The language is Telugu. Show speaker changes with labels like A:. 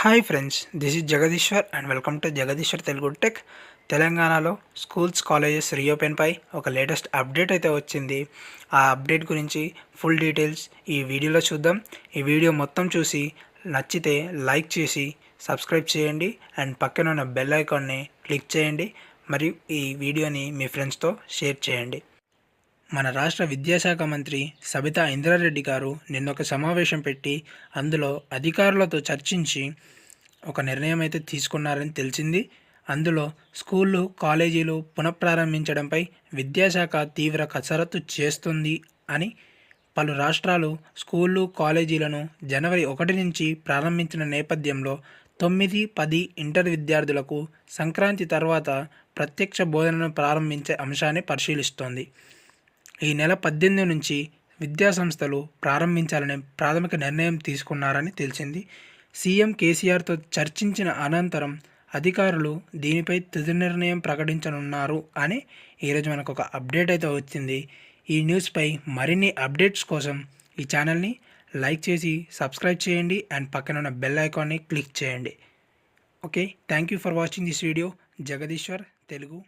A: Hi friends, this is Jagadishwar and welcome to Jagadishwar Telugu tech. తెలంగాణలో స్కూల్స్ కాలేజెస్ రీఓపెన్పై ఒక లేటెస్ట్ అప్డేట్ అయితే వచ్చింది. ఆ అప్డేట్ గురించి ఫుల్ డీటెయిల్స్ ఈ వీడియోలో చూద్దాం. ఈ వీడియో మొత్తం చూసి నచ్చితే లైక్ చేసి సబ్స్క్రైబ్ చేయండి అండ్ పక్కన ఉన్న బెల్ ఐకాన్ని క్లిక్ చేయండి. మరియు ఈ వీడియోని మీ ఫ్రెండ్స్తో షేర్ చేయండి. మన రాష్ట్ర విద్యాశాఖ మంత్రి సబితా ఇంద్రారెడ్డి గారు నిన్న ఒక సమావేశం పెట్టి అందులో అధికారులతో చర్చించి ఒక నిర్ణయం అయితే తీసుకున్నారని తెలిసింది. అందులో స్కూళ్ళు కాలేజీలు పునఃప్రారంభించడంపై విద్యాశాఖ తీవ్ర కసరత్తు చేస్తుంది అని, పలు రాష్ట్రాలు స్కూళ్ళు కాలేజీలను జనవరి 1 నుంచి ప్రారంభించిన నేపథ్యంలో 9, 10 ఇంటర్ విద్యార్థులకు సంక్రాంతి తర్వాత ప్రత్యక్ష బోధనను ప్రారంభించే అంశాన్ని పరిశీలిస్తోంది. ఈ నెల 18 నుంచి విద్యాసంస్థలు ప్రారంభించాలనే ప్రాథమిక నిర్ణయం తీసుకున్నారని తెలిసింది. సీఎం కేసీఆర్తో చర్చించిన అనంతరం అధికారులు దీనిపై తుది నిర్ణయం ప్రకటించనున్నారు అని ఈరోజు మనకు ఒక అప్డేట్ అయితే వచ్చింది. ఈ న్యూస్పై మరిన్ని అప్డేట్స్ కోసం ఈ ఛానల్ని లైక్ చేసి సబ్స్క్రైబ్ చేయండి అండ్ పక్కన ఉన్న బెల్ ఐకాన్ని క్లిక్ చేయండి. Okay, thank you for watching this video. Jagadishwar Telugu.